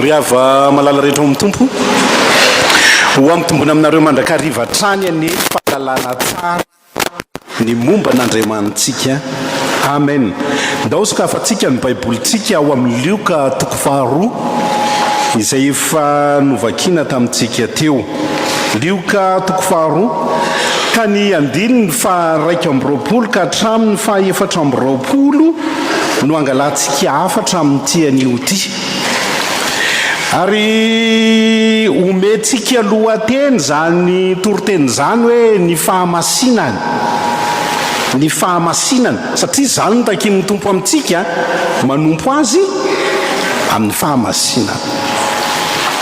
riava malala rehetra amin'ny tompo ho amitombona aminareo mandrakariva trany ny fahalalana tsara ny momba n'Andriamanitsika. Amen. Ndao sokafantsika ny baibolitsika ao amin'ny Lioka 2 izay efa novakina tamintsika teo. Lioka 2 ka ny andininy fa 2 ka hatramin'ny fa 4 no angalantsika afatra amin'ity anio ty. Ary omentsika lohateny zany toriteny zany hoe ny fahamasinana. Ny fahamasinana satria zany no takin'ny tompo amintsika manompo azy amin'ny fahamasinana.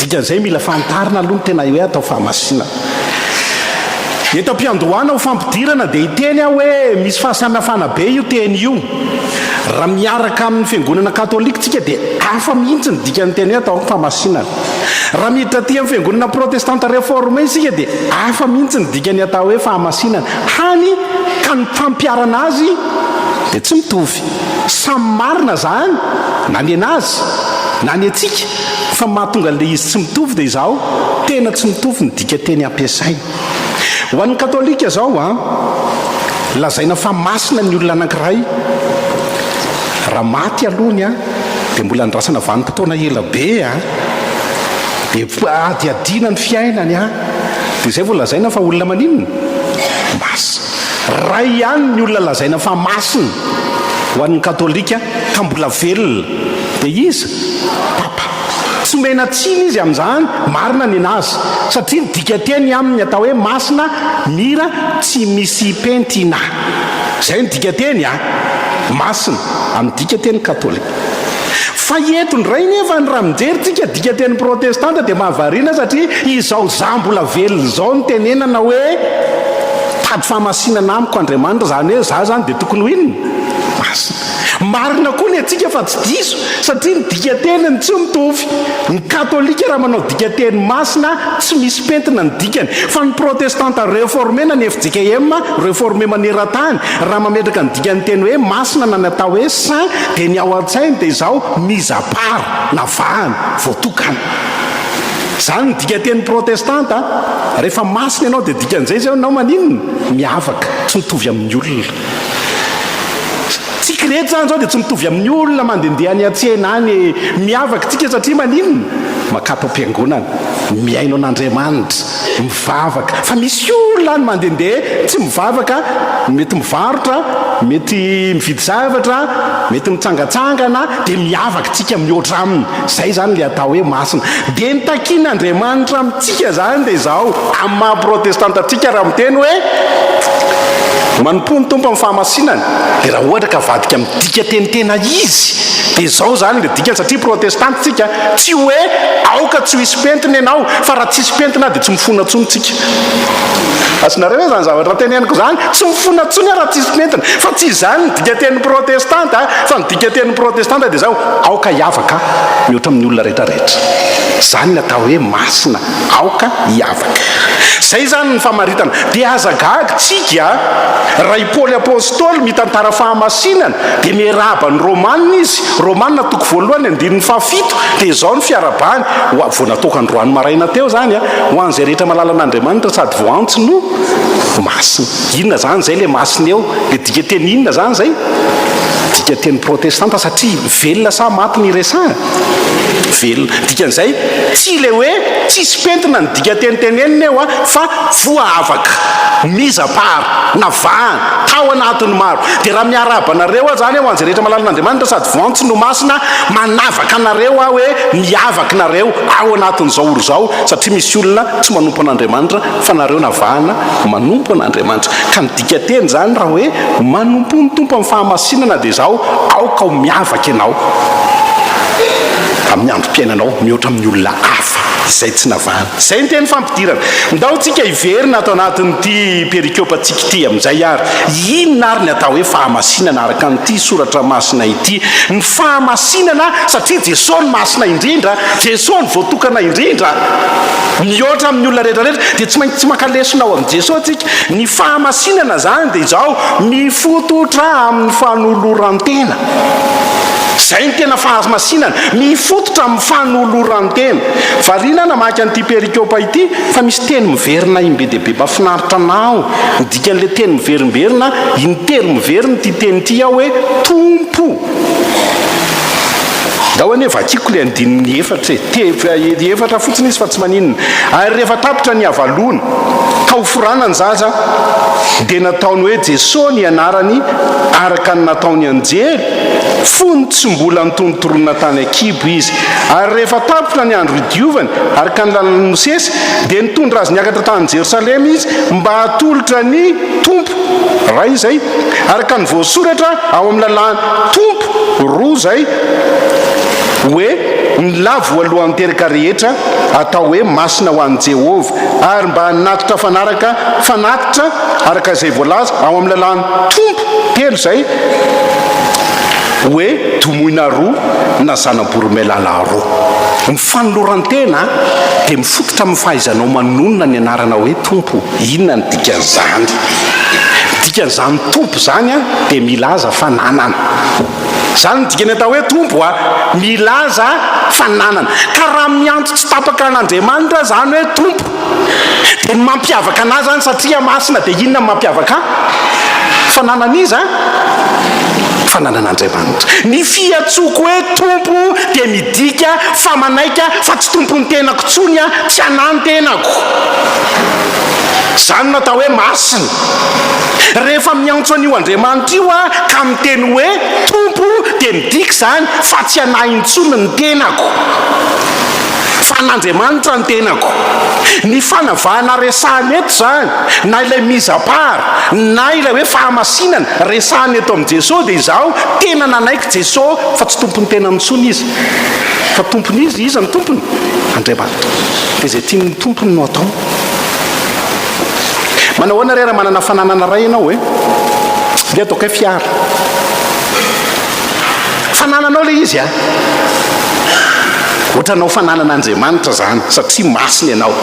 Dikan'izay mila fantarina aloha tena hoe atao fahamasinana. Eto am-piandohana ho fampidirana dia hiteny aho hoe misy fahasamihafana be io teny io. Raha miaraka amin'ny fiangonana katolika tsika dia hafa mihitsy ny dikany teny hoe atao fahamasinana. Raha miditra aty amin'ny fiangonana protestanta réformé isika dia hafa mihitsy ny dikany atao hoe fahamasinana. Hany ka ny fampiarana azy dia tsy mitovy. Samy marina zany na ny anazy na ny atsika fa mahatonga le izy tsy mitovy dia izao tena tsy mitovy ny dika teny ampiasaina. Ho an'ny katolika zao lazaina fa masina ny olona anankiray raha maty alohany dia mbola andrasana vanim-potoana ela be dia adiadina ny fiainany dia izay vao lazaina fa olona maninona masina. Ray ihany ny olona lazaina fa masina ho an'ny katolika ka mbola velona dia izy papa. Tsy mena tsiny izy amin'izany marina ny anazy satria ny dika teny aminy atao hoe masina mira tsy misy pentina. Izay ny dika teny masina amin'ny dika teny katolika. Fa eto ndray nefa ny raha mijerytsika dika teny protestanta dia mahavariana satria izao za mbola velona zao ny tenenana hoe tady fahamasinana amiko Andriamanitra zany hoe za zany dia tokony ho inona masina. Marina koa ny atsika fa tsy diso satria ny dika teniny tsy mitovy. Ny katolika raha manao dika teny masina tsy misy pentina ny dikany, fa ny protestanta réformé na ny FJKM réformé maneran-tany raha mametraka ny dikany teny hoe masina na ny atao hoe saint dia ny ao an-tsainy dia izao mise à part na vahana voatokana. Zany ny dika teny protestanta rehefa masina ianao dia dikan'izay zao ianao maninona miavaka tsy mitovy amin'ny olona. Tsika rehetra zany zao dia tsy mitovy amin'ny olona mandehandeha any an-tsena any miavaka tsika satria maninona makato am-piangonana miaino an'Andriamanitra mivavaka. Fa misy olona any mandehandeha tsy mivavaka, mety mivarotra, mety mividy zavatra, mety mitsangatsangana dia miavaka tsika mihoatra aminy. Zay zany le atao hoe masina. Dia ny takian'Andriamanitra amintsika zany dia izao amin'ny maha-protestanta tsika raha miteny hoe manompo ny tompo amin'ny fahamasinana dia raha ohatra ka vadika amin'ny dika teny tena izy dia izao zany le dikany satria protestanta tsika tsy hoe aoka tsy ho hisy pentina ianao fa raha tsy hisy pentina dia tsy mifona tsony tsika. Asinareo hoe zany zavatra teneniko zany tsy mifona tsony raha tsy hisy pentina fa tsy izany ny dika teny protestanta fa ny dika teny protestanta dia izao aoka hiavaka mihoatra amin'ny olona rehetrarehetra. Zany ny atao hoe masina aoka hiavaka. Zay zany ny famaritana. Dia azagaga tsika raha i Paoly apôstôly mitantara fahamasinana dia miarahaba ny Romanina izy. Romanina 1:7 dia izao ny fiarabany vao natoka androany maraina teo zany ho an'izay rehetra malala an'Andriamanitra sady vao antso no masina. Inona zany zay le masina eo? Dia dika teny inona zany zay? Dika teny protestanta satria velona sa maty ny resana velona. Dikan'izay tsy le hoe tsisy pentina ny dika teny tenenina eo fa voavaka mise à part na vahana tao anatin'ny maro. Dia raha miarahaba anareo zany ho an'izay rehetra malala an'Andriamanitra sady vao antso no masina manavaka anareo hoe miavaka nareo ao anatin'izao oro zao satria misy olona tsy manompo an'Andriamanitra fa nareo navahana manompo an'Andriamanitra. Ka ny dika teny zany raha hoe manompo ny tompo amin'ny fahamasinana dia izao aoka ho miavaka ianao amin'ny androm-piainanao mihoatra amin'ny olona hafa. zay tsy navana zay ny teny fampidirana ndao tsika iverina atao anatin'ity perikopaatsika ity amin'izay ary inona ary ny atao hoe fahamasinana araka n'ity soratra masina ity ny fahamasinana satria jesosy ny masina indrindra jesosy ny voatokana indrindra mihoatra amin'ny olona rehetrarehetra dia tsy maintsy tsy makalesonao amin'i jesosy tsika ny fahamasinana zany dia izao mifototra amin'ny fanoloran-tena zay ny tena fahamasinana mifototra amin'ny fanoloran-tena variana namaky an'ity perikopa ity fa misy teny miverina imbe dehibe mafinaritra anao midikan'le teny miverimberina intelo miverina ty teny ity aho hoe tompo da ho ane vakiko le andininy efatra fotsiny izy fa tsy maninona ary rehefa tapitra ny avalona ka hoforanany zaza dia nataony hoe jesosy ny anarany araka ny nataony anjely fony tsy mbola nitontoronina tany akibo izy ary rehefa tapitra ny andro idiovany araka ny lalany mosesy dia nitondra azy niakatra tany jerosalema izy mba hatolotra ny tompo raha izay araka ny voasoratra ao amin'ny lalàny tompo roa zay hoe ny la voalohan'ny teraka rehetra atao hoe masina ho an'i Jehova ary mba hanatitra fanatitra araka izay voalaza ao amin'ny lalàny tompo telo zay hoe domoina roa na zanam-boromailala roa ny fanoloran-tena dia mifototra amin'ny fahaizanao manonona ny anarana hoe tompo inona ny dikan'izany dikan'izany tompo zany a dia milaza fananana zany ny dikany atao hoe tompo a milaza fananana ka raha miantso tsy tapaka an'Andriamanitra zany hoe tompo dia ny mampiavaka anazy zany satria masina dia inona ny mampiavaka fananana izy a fananan'Andriamanitra ny fiatsoko hoe tompo dia midika fa manaika fa tsy tompo ny tenako tsony a tsy anany tenako zany natao hoe masina rehefa miantso an'io Andriamanitra io a ka miteny hoe tompo dia midika zany fa tsy anahintsony ny tenako fa n'Andriamanitra ny tenako ny fanavahana resahany eto zany na ilay mizapara na ilay hoe fahamasinana resahany eto amin'i Jesosy dia izao tena nanaiky Jesosy fa tsy tompony tena nitsony izy fa tompony izy ny tompony Andriamanitra dia zay tiany tompony no atao manao hoana rera manana fananana ray ianao hoe dia ataoko hoe fiara fanananao le izy a ohatranao fananan'Andriamanitra zany satria masina ianao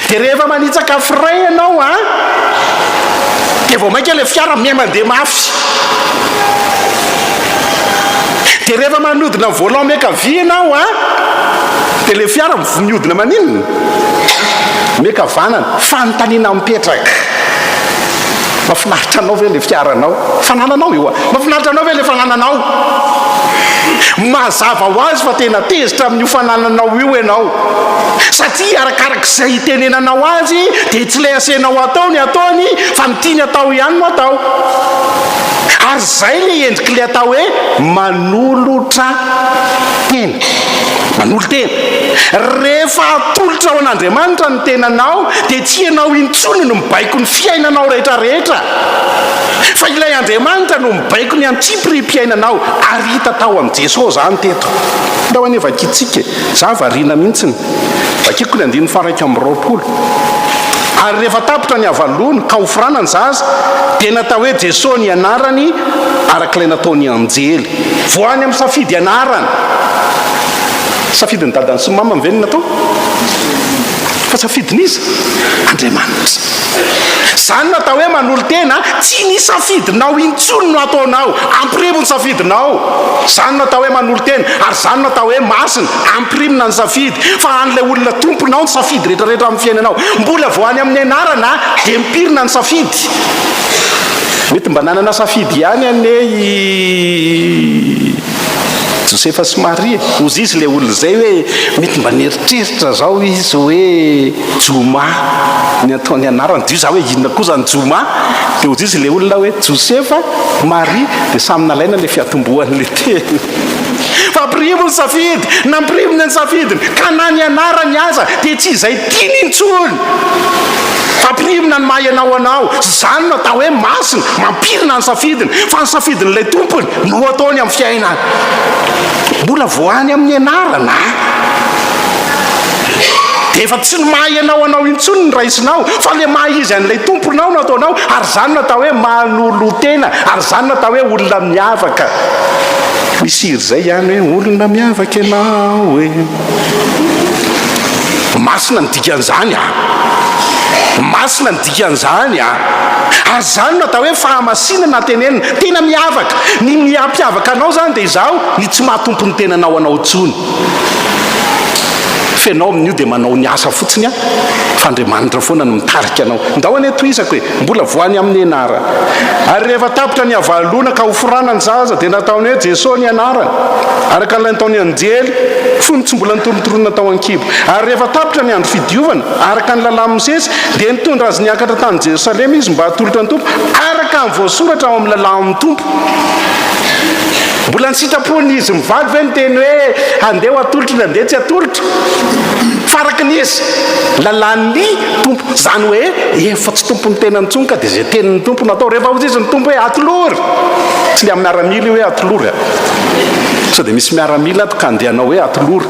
dia rehefa manitsaka frein ianao a dia vao mainka le fiara miha-mandeha mafy dia rehefa manodina volant miakavia ianao a dia le fiara miodina maninona miakavanana fanontaniana mipetraka mafinaritra anao ve le fiaranao fanananao io a mafinaritra anao ve le fanananao mazava ho azy fa tena tezitra amin'io fanananao io ianao satria arakarak'izay hitenenanao azy dia tsy lay asenao atao ny ataony fa mitiany atao ihany no atao ary zay le endriky le atao hoe manolotra tena manolo tena rehefa atolotra ao an'Andriamanitra ny tenanao dia tsy ianao intsony no mibaiko ny fiainanao rehetrarehetra fa ilay Andriamanitra no mibaiko ny antsiprim-piainanao ary hita tao amin'i Jesosy zany teto nda ho ane vakitsika za variana mihitsiny vakiko ny 9:20 ary rehefa tapitra ny avalony ka hoforanany zaza dia natao hoe Jesosy ny anarany arak'ilay nataony anjely voany amin'ny safidy anarany safidy ny dadany sy mama mivenina atao fa safidin'izy Andriamanitra zany natao hoe manolo tena tsy ny safidinao intsony no ataonao ampirimo ny safidinao zany natao hoe manolo tena ary zany natao hoe masina ampirimona ny safidy fa an'ilay olona tomponao ny safidy rehetrarehetra amin'ny fiainanao mbola voany amin'ny anarana dia mipirina ny safidy mety mba nanana safidy ihany ane Josefa sy Maria ozy izy le olona zay hoe mety mba neritreritra zao izy hoe Joma ny ataony anarany dio za hoe inona koa zany Joma dia ozy izy le olona hoe Josefa Maria dia samy nalaina le fiatombohan'le teny fa ampirimo ny safidy nampirimony ny safidiny ka na ny anarany aza dia tsy izay tiany intsony fa ampirimona ny mahay anao zany no atao hoe masina mampirina ny safidiny fa ny safidin'ilay tompony no ataony amin'ny fiainana mbola voany amin'ny anarana dia efa tsy ny mahay ianao anao intsony ny raisinao fa le mahay izy an'ilay tomponao no ataonao ary zany natao hoe manolotena ary zany natao hoe olona miavaka misy iry zay ihany hoe olona miavaka ianao hoe masina ny dikan'izany masina ny dikan'izany ary zany natao hoe fahamasinana tenenina tena miavaka ny miampiavaka anao zany dia izaho ny tsy mahatompo ny tenanao anao tsony fenao amin'io dia manao ny asa fotsiny fa Andriamanitra foana no mitarika anao ndahoany toizako hoe mbola voany amin'ny anara ary rehefa tapitra ny avalona ka hofrana ny zaza dia nataony hoe Jesosy ny anarany araka n'ilay nataony anjely fony tsy mbola nitorotoronina tao an-kibo ary rehefa tapitra ny andro fidiovana araka ny lalàny Mosesy dia nitondra azy niakatra tany Jerosalema izy mba hatolotra ny tompo araka ny voasoratra ao amin'ny lalàn'ny tompo mbola ny sitrapony izy mivady ve nyteny hoe andeha ho atolotra ny andeha tsy atolotra faraka ny izy lalàn'ny tompo zany hoe efa tsy tompo ny tenany tsony ka dia zay tenin'ny tompo natao rehefa ozy izy ny tompo hoe atolory tsy le amin'ny miaramila hoe atolory sao dia misy miaramila ka andehanao hoe atolory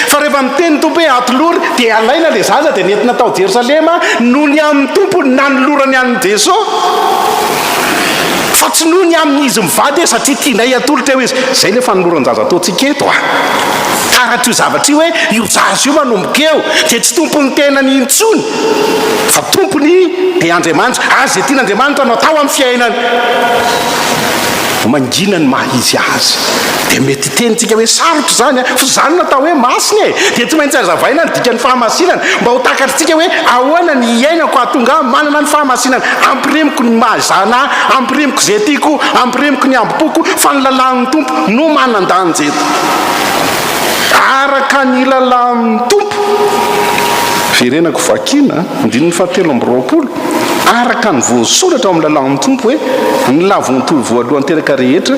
fa rehefa miteny tompo hoe atolory dia alaina le zaza dia nentina tao Jerosalema noho ny amin'ny tompo nanolorany an'ny Jesosy fa tsy noho ny amin'izy mivady satria tianay atolotra eo izy zay le fanoloran-jaza ataontsika eto karatra io zavatra io hoe io zaza io manomboka eo dia tsy tompony tenany intsony fa tompony dia Andriamanitra azy zay tian'Andriamanitra no atao amin'ny fiainany mangina ny maha izy azy dia mety tenitsika hoe sarotra zany fa zany natao hoe masina dia tsy maintsy azavaina ny dikany fahamasinana mba ho takatritsika hoe ahoana ny iainako ahatonga manana ny fahamasinana ampirimiko ny mahazana ampirimiko zay tiako ampirimiko ny ambopoko fa ny lalàn'ny tompo no manandany jeto araka ny lalàn'ny tompo firenako vakina ndininy fahatelo amby roapolo araka ny voasoratra ao amin'ny lalàn'ny tompo hoe ny lavon'nytoy voalohany teraka rehetra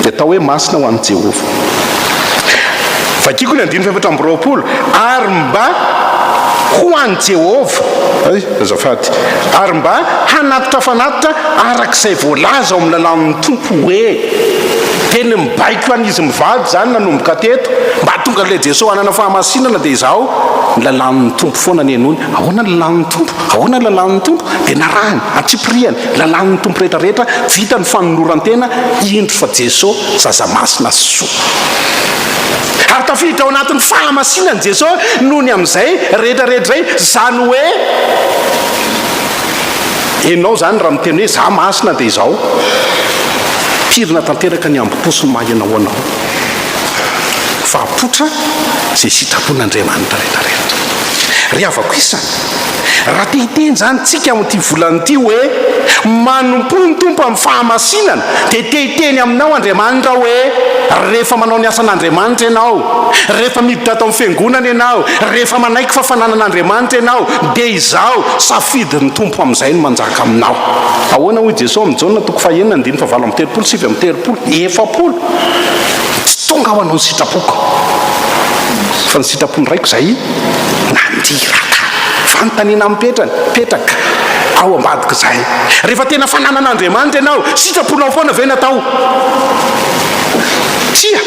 dia atao hoe masina ho an'i Jehovah vakiko ny andiny faefatra amby roapolo ary mba ho an'i Jehovah azafady ary mba hanatitra fanatitra arak'izay voalaza ao amin'ny lalàn'ny tompo hoe teny mibaiko an'izy mivady zany nanomboka teto mba tonga le Jesosy hanana fahamasinana dia izaho ny lalàn'ny tompo foana ny enony ahoana ny lalàn'ny tompo ahoana ny lalàn'ny tompo dia narahany atsipiriany lalàn'ny tompo rehetrarehetra vita ny fanoloran-tena indro fa Jesosy zaza masina soa ary tafiditra ao anatin'ny fahamasinany Jesosy noho ny amin'izay rehetrarehetra zay zany hoe enao zany raha miteny hoe za masina dia izaho pirina tanteraka ny amboposy ny mahanao anao fa apotra zay sitrapon'Andriamanitra rehetrarehetra ry avako isany raha tehiteny zany tsika amin'ity volanyity hoe manompo ny tompo amin'ny fahamasinana dia tehiteny aminao Andriamanitra hoe rehefa manao ny asan'Andriamanitra ianao rehefa miditra atao amin'ny fiangonana ianao rehefa manaiky fafananan'Andriamanitra ianao dia izaho safidy ny tompo amin'izay no manjaka aminao ahoana hoy Jesosy amin'ny Jaona toko fahaenina andiny fa valo amby telopolo sivy amby telopolo efapolo tsy tonga ao anao ny sitrapoko fa ny sitrapony raiko zay nandiraka fanontaniana mipetraka ao ambadika zay rehefa tena fananan'Andriamanitra ianao sitraponao foana ve natao tsia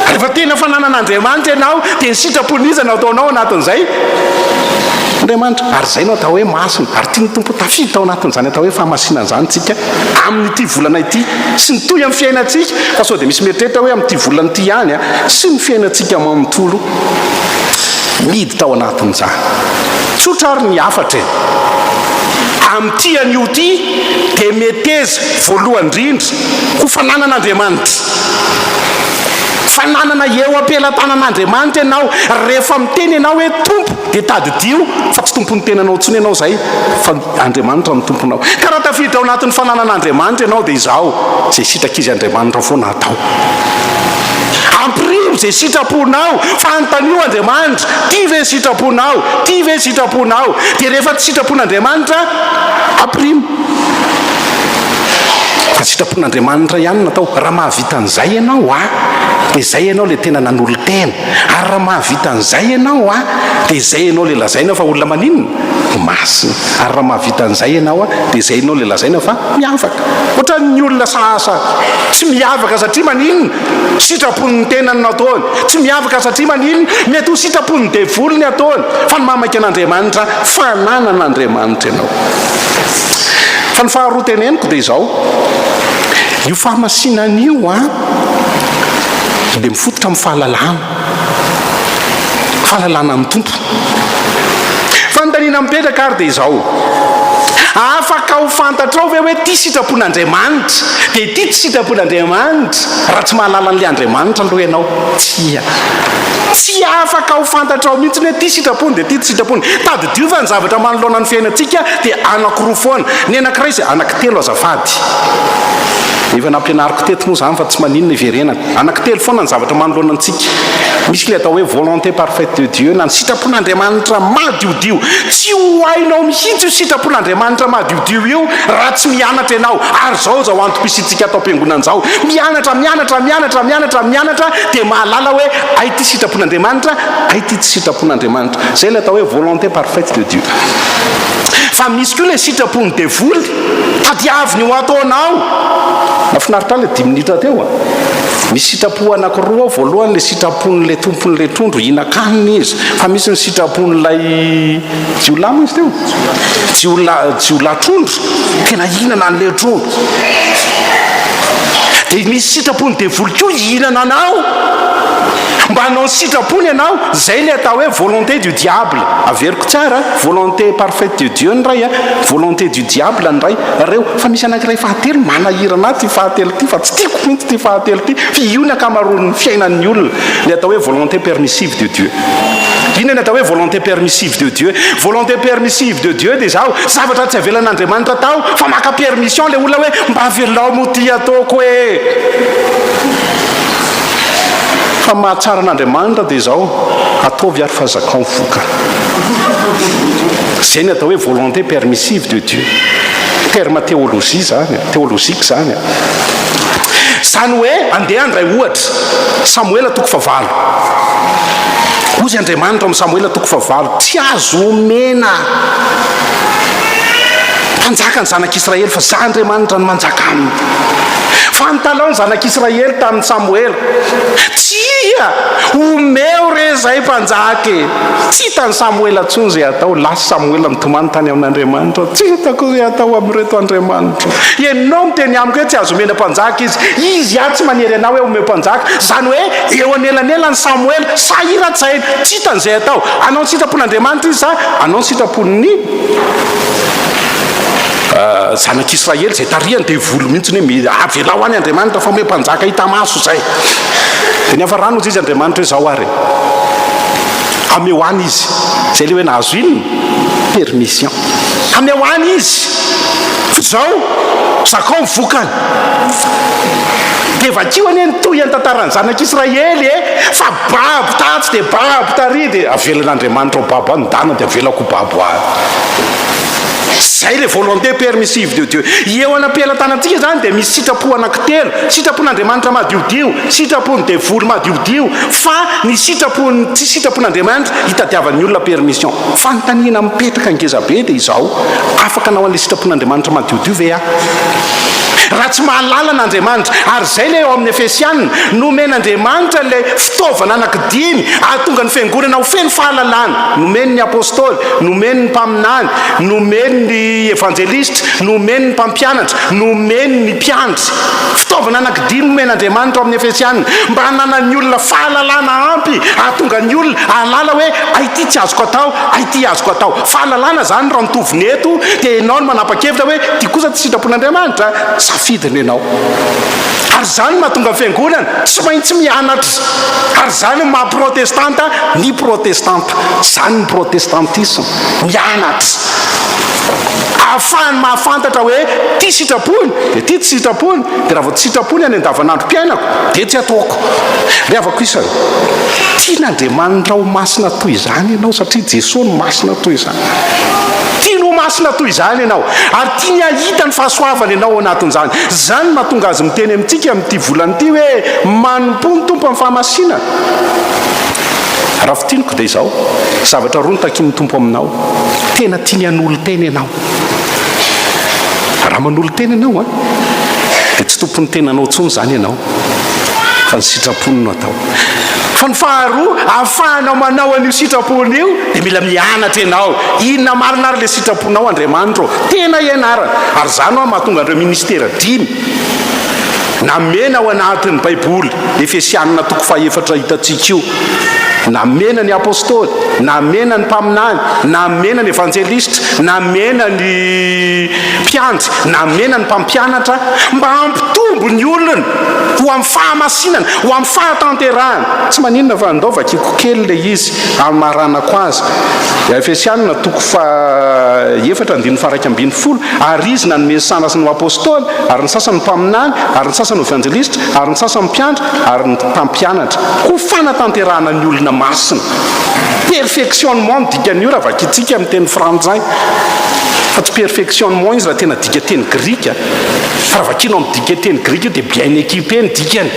rehefa tena fananan'Andriamanitra ianao dia ny sitrapon'izana ataonao anatin'izay Andriamanitra ary zay no atao hoe masina ary tia ny tompo tafiditra tao anatin'izany atao hoe fahamasinana zany tsika amin'ity volana ity sy ny toy amin'ny fiainantsika fa sao dia misy mieritreritra hoe amin'ity volana ity ihany sy ny fiainantsika manontolo miditra ao anatin'izany tsotra ary ny afatra amin'ity an'io ity dia meteza voalohany indrindra ho fananan'Andriamanitra fananana eo ampelantanan'Andriamanitra ianao rehefa miteny ianao hoe tompo dia tadidio fa tsy tompony tenanao tsony ianao zay fa Andriamanitra ny tomponao ka raha tafiditra ao anatin'ny fananan'Andriamanitra ianao dia izaho zay sitrakizy Andriamanitra foana atao ampirimo zay sitraponao fa antanio Andriamanitra ty ve sitraponao ty ve sitraponao dia rehefa tsy sitrapon'Andriamanitra ampirimo fa sitrapon'andriamanitra ihany natao. Raha mahavitan'izay ianao dia izay ianao le tena nanolo tena. Ary raha mahavitan'izay ianao dia izay ianao le lazaina fa olona maninona masina. Ary raha mahavitan'izay ianao dia izay ianao le lazaina fa miavaka. Ohatran'ny olona sasa tsy miavaka satria maninona sitrapon'ny tenany nataony, tsy miavaka satria maninona mety ho sitrapon'ny devolony ataony, fa ny mamaka an'andriamanitra fananan'andriamanitra ianao. Fa ny faharoa teneniko dia izao, io fahamasinan'io dia mifototra amin'ny fahalalana amin'ny tompo. Fanontaniana mipetraka ary dia izao, afaka ho fantatrao ve hoe ty sitrapon'andriamanitra dia ty tsy sitrapon'andriamanitra raha tsy mahalala an'ilay andriamanitra aloha ianao? Tsy afaka ho fantatrao mihitsy hoe ty sitrapony dia ty tsy sitrapony. Tadidio fa ny zavatra manoloana ny fiainantsika dia anakiroa foana. Ny anankiray izay anankitelo azafady, efa nampianariko teto moa zany fa tsy maninona iverenako. Anankitelo foana ny zavatra manoloana antsika. Misy le atao hoe volonté parfaite de Dieu, na ny sitrapon'andriamanitra madiodio. Tsy ho hainao mihitsy io sitrapon'andriamanitra madiodio io raha tsy mianatra ianao. Ary zao antom-pisitsika atao am-piangonana zao, mianatra dia mahalala hoe ay ty sitrapon'andriamanitra, ay ty tsy sitrapon'andriamanitra. Zay le atao hoe volonté parfaite de Dieu. Fa misy koa le sitrapony devoly, tadiaviny ho ataonao. Mahafinaritra le 10 minitra teo misy sitrapo anakiroa ao. Voalohany le sitrapon'le tompon'le trondro hinan-kanina izy, fa misy ny sitrapon'lay jiolamo izy teo, jiolatrondro tena hihinana an'le trondro. Dia misy sitrapony devoly koa hihinana anao. Mba hanao ny sitrapony ianao, zay le atao hoe volonté du diable. Averiko tsara, volonté parfaite de Dieu ny ray volonté du diable ny ray. Reo fa misy anankiray fahatelo manahirana ty fahatelo ty, fa tsy tiako mihitsy ty fahatelo ty, fa io ny akamaroan'ny fiainan'ny olona, le atao hoe volonté permissive de Dieu. Ino ny atao hoe volonté permissive de Dieu? Volonté permissive de Dieu dia zao, zavatra tsy avelan'andriamanitra tao fa maka permission le olona hoe mba avelao mo ty ataoko hoe. Fa mahatsara an'andriamanitra dia zao, ataovy ary fahazakao mivoaka. Zay ny atao hoe volonté permissive de Dieu. Terme théologie zany, théologique zany. Zany hoe andeha andray ohatra, Samuela 9. Ozy Andriamanitra amin'ny Samuela 9, tsy azo omena mpanjaka ny zanak'Israely fa za Andriamanitra ny manjaka aminy. Fa nytalao ny zanak'Israely tamin'ny Samuela, tsia omeo re zay mpanjaka. Tsy hitany Samuela tsony zay atao. Lasa Samuela mitomany tany amin'Andriamanitra, tsy hitako zay atao amin'reto Andriamanitra. Ianao miteny amiko hoe tsy azo omena mpanjaka izy tsy manery anao hoe omeo mpanjaka. Zany hoe eo anelanelany Samuela sahiratsay, tsy hitany zay atao. Anao ny sitrapon'Andriamanitra izy sa anao ny sitrapon'ny zanak'Israely zay tarihany devoly mihitsy hoe avelao any Andriamanitra fa omeo mpanjaka hita maso zay. Dia ny afarano izy Andriamanitra hoe zao ary ameo any izy, zay le hoe nahazo inona permission, ameo any izy zao zakao mivokany. Dia vakio anie nitohy an-tantaran'ny zanak'Israely fa babo tatsy dia babo tary dia avelan'Andriamanitra ao babo any, dana dia avelako babo any. Zay le volonté permissive de Dieu. Eo anam-pialantanantsika zany dia misy sitrapo anankitelo: sitrapon'Andriamanitra madiodio, sitrapony devoly madiodio. Fa ny sitrapony tsy sitrapon'Andriamanitra hitadiavan'ny olona permission. Fanontaniana mipetraka ngezabe dia izao, afaka anao an'le sitrapon'Andriamanitra madiodio ve raha tsy mahalala n'Andriamanitra? Ary zay le eo amin'ny Efesianina, nomen'Andriamanitra le fitaovana anankidimy ahatonga ny fiangonana ho feno fahalalana. Nomeny ny apôstôly, nomeny ny mpaminany, nomeny ny evangelista, nomeny ny mpampianatra, nomeny ny mpiandry. Fitaovana anankidimy nomen'Andriamanitra amin'ny Efesianina mba hananan'ny olona fahalalana ampy, ahatonga ny olona ahalala hoe ay ty tsy azoko atao, ay ty azoko atao. Fahalalana zany raha mitovy neto dia ianao no manapa-kevitra hoe ty kosa tsy sitrapon'Andriamanitra, safidiny ianao. Ary zany mahatonga fiangonana tsy maintsy mianatra. Ary zany maha-protestanta ny protestanta, zany ny protestantisme, mianatra. Ahafahany mahafantatra hoe ty sitrapony dia ty tsy sitrapony. Dia raha vao tsy sitrapony any andavanandrom-piainako dia tsy ataoko. Riavako isa, tian'Andriamanitra ho masina toy izany ianao satria Jesosy no masina toy izany. Tianao masina toy izany ianao ary tia ny ahita ny fahasoavana ianao anatin'izany. Zany mahatonga azy miteny amintsika amin'ity volany ity hoe manompo ny tompo amin'ny fahamasina. Raha fitiniko dia izao zavatra roa no takian'ny tompo aminao, tena tia ny an'olo tena ianao. Raha manolo tena ianao dia tsy tompony tenanao intsony zany ianao, fa ny sitrapony no atao. Fa ny faharoa, ahafahanao manao an'io sitrapony io dia mila mianatra ianao. Inona marina ary le sitraponao Andriamanitra tena ianarana. Ary zany mahatonga andreo ministera 5 namena ao anatin'ny Baiboly. Efesianina 4 hitantsika io. Namena ny apôstôly, namena ny mpaminany, namena ny evanjelista, namena ny mpiandry, namena ny mpampianatra mba hampitombo ny olona ho amin'ny fahamasinana, ho amin'ny fahatanterahana. Tsy maninona fa andaovakiko kely le izy amin'ny maranako azy. Efesianina 4:1-12 ary izy nanome sanasy ny apôstôly, ary ny sasany mpaminany, ary ny sasany evanjelista, ary ny sasany mpiandry, ary ny mpampianatra ho fanatanterahana ny olona masina. Perfectionnement no dikan'io raha vakitsika amin'ny teny frantsay, fa tsy perfectionnement izy raha tena dika teny grika. Fa raha vakinao amin'ny dika teny grika dia bien équipé ny dikany.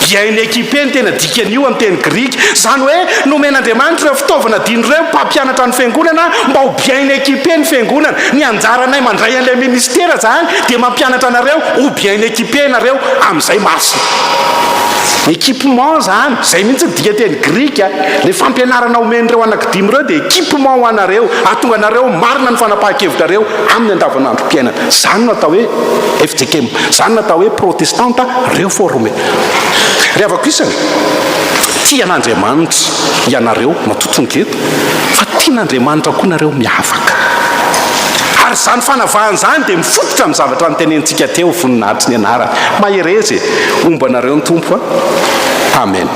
Bien équipé ny tena dikan'io amin'ny teny grika. Zany hoe nomen'Andriamanitra ireo fitaovana dinireo mpampianatra ny fiangonana mba ho bien équipé ny fiangonana. Ny anjaranay mandray an'ilay ministera zany dia mampianatra anareo ho bien équipé nareo amin'izay masina. Équipement zany, zay mihitsy dika teny grika. Le fampianarana omen'ireo anankidimy ireo dia équipement ho anareo, ahatonga anareo marina ny fanapahan-kevitrareo amin'ny andavanandrom-piainana. Zany natao hoe FJKM, zany natao hoe protestanta réformé. Riavako isany, tian'Andriamanitra ianareo matotongeto, fa tian'Andriamanitra koa nareo miavaka. Ary zany fanavahana zany dia mifototra amin'ny zavatra nytenentsika teo voninahitry ny anarany. Maherezy ombanareo ny tompo. Amen.